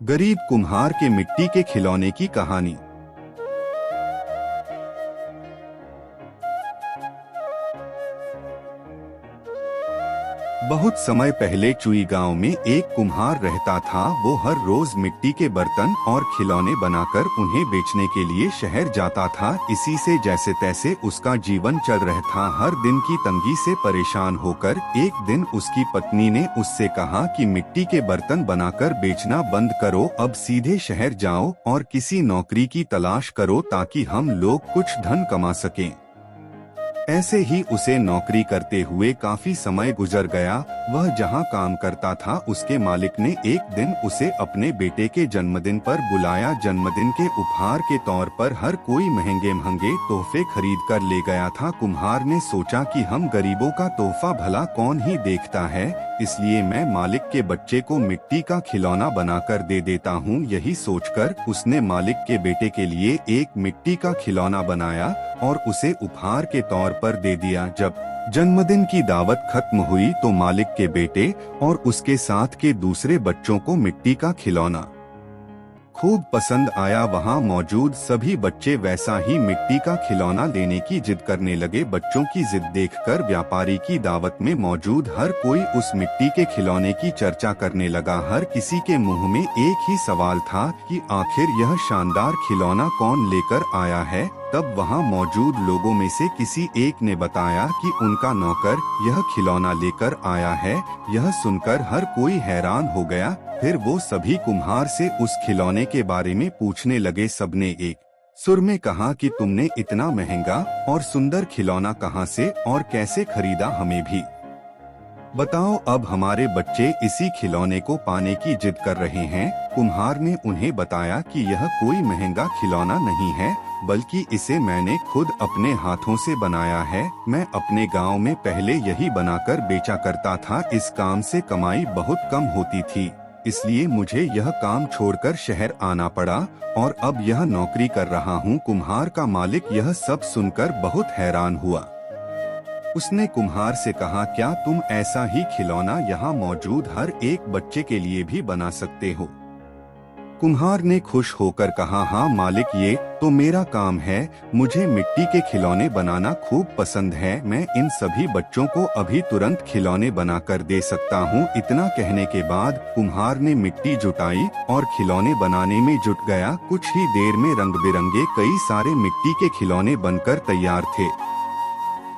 गरीब कुम्हार के मिट्टी के खिलौने की कहानी। बहुत समय पहले चुई गांव में एक कुम्हार रहता था। वो हर रोज मिट्टी के बर्तन और खिलौने बनाकर उन्हें बेचने के लिए शहर जाता था। इसी से जैसे तैसे उसका जीवन चल रहा था। हर दिन की तंगी से परेशान होकर एक दिन उसकी पत्नी ने उससे कहा कि मिट्टी के बर्तन बनाकर बेचना बंद करो, अब सीधे शहर जाओ और किसी नौकरी की तलाश करो ताकि हम लोग कुछ धन कमा सकें। ऐसे ही उसे नौकरी करते हुए काफी समय गुजर गया। वह जहां काम करता था उसके मालिक ने एक दिन उसे अपने बेटे के जन्मदिन पर बुलाया। जन्मदिन के उपहार के तौर पर हर कोई महंगे महंगे तोहफे खरीद कर ले गया था। कुम्हार ने सोचा कि हम गरीबों का तोहफा भला कौन ही देखता है, इसलिए मैं मालिक के बच्चे को मिट्टी का खिलौना बनाकर दे देता हूँ। यही सोचकर उसने मालिक के बेटे के लिए एक मिट्टी का खिलौना बनाया और उसे उपहार के तौर पर दे दिया। जब जन्मदिन की दावत खत्म हुई तो मालिक के बेटे और उसके साथ के दूसरे बच्चों को मिट्टी का खिलौना खूब पसंद आया। वहाँ मौजूद सभी बच्चे वैसा ही मिट्टी का खिलौना लेने की जिद करने लगे। बच्चों की जिद देखकर व्यापारी की दावत में मौजूद हर कोई उस मिट्टी के खिलौने की चर्चा करने लगा। हर किसी के मुंह में एक ही सवाल था कि आखिर यह शानदार खिलौना कौन लेकर आया है। तब वहाँ मौजूद लोगों में से किसी एक ने बताया कि उनका नौकर यह खिलौना लेकर आया है। यह सुनकर हर कोई हैरान हो गया। फिर वो सभी कुम्हार से उस खिलौने के बारे में पूछने लगे। सबने एक सुर में कहा कि तुमने इतना महंगा और सुंदर खिलौना कहाँ से और कैसे खरीदा, हमें भी बताओ। अब हमारे बच्चे इसी खिलौने को पाने की जिद कर रहे हैं। कुम्हार ने उन्हें बताया कि यह कोई महंगा खिलौना नहीं है, बल्कि इसे मैंने खुद अपने हाथों से बनाया है। मैं अपने गांव में पहले यही बनाकर बेचा करता था। इस काम से कमाई बहुत कम होती थी, इसलिए मुझे यह काम छोड़कर शहर आना पड़ा और अब यह नौकरी कर रहा हूँ। कुम्हार का मालिक यह सब सुनकर बहुत हैरान हुआ। उसने कुम्हार से कहा, क्या तुम ऐसा ही खिलौना यहाँ मौजूद हर एक बच्चे के लिए भी बना सकते हो? कुम्हार ने खुश होकर कहा, हाँ मालिक, ये तो मेरा काम है। मुझे मिट्टी के खिलौने बनाना खूब पसंद है। मैं इन सभी बच्चों को अभी तुरंत खिलौने बनाकर दे सकता हूँ। इतना कहने के बाद कुम्हार ने मिट्टी जुटाई और खिलौने बनाने में जुट गया। कुछ ही देर में रंग बिरंगे कई सारे मिट्टी के खिलौने बनकर तैयार थे।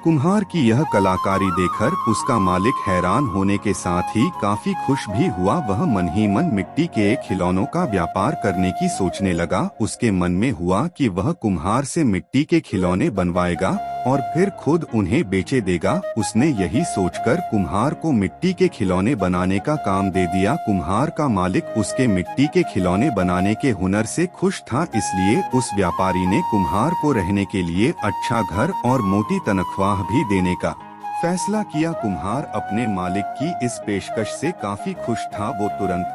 कुम्हार की यह कलाकारी देखकर उसका मालिक हैरान होने के साथ ही काफी खुश भी हुआ। वह मन ही मन मिट्टी के खिलौनों का व्यापार करने की सोचने लगा। उसके मन में हुआ कि वह कुम्हार से मिट्टी के खिलौने बनवाएगा और फिर खुद उन्हें बेचे देगा। उसने यही सोचकर कुम्हार को मिट्टी के खिलौने बनाने का काम दे दिया। कुम्हार का मालिक उसके मिट्टी के खिलौने बनाने के हुनर से खुश था, इसलिए उस व्यापारी ने कुम्हार को रहने के लिए अच्छा घर और मोटी तनख्वाह भी देने का फैसला किया। कुम्हार अपने मालिक की इस पेशकश से काफी खुश था। वो तुरंत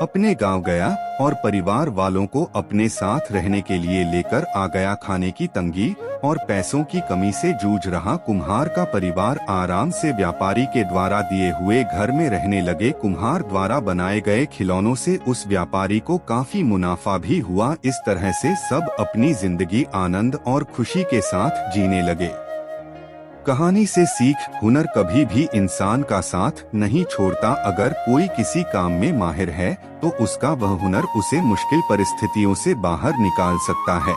अपने गांव गया और परिवार वालों को अपने साथ रहने के लिए लेकर आ गया। खाने की तंगी और पैसों की कमी से जूझ रहा कुम्हार का परिवार आराम से व्यापारी के द्वारा दिए हुए घर में रहने लगे। कुम्हार द्वारा बनाए गए खिलौनों से उस व्यापारी को काफी मुनाफा भी हुआ। इस तरह से सब अपनी जिंदगी आनंद और खुशी के साथ जीने लगे। कहानी से सीख, हुनर कभी भी इंसान का साथ नहीं छोड़ता। अगर कोई किसी काम में माहिर है तो उसका वह हुनर उसे मुश्किल परिस्थितियों से बाहर निकाल सकता है।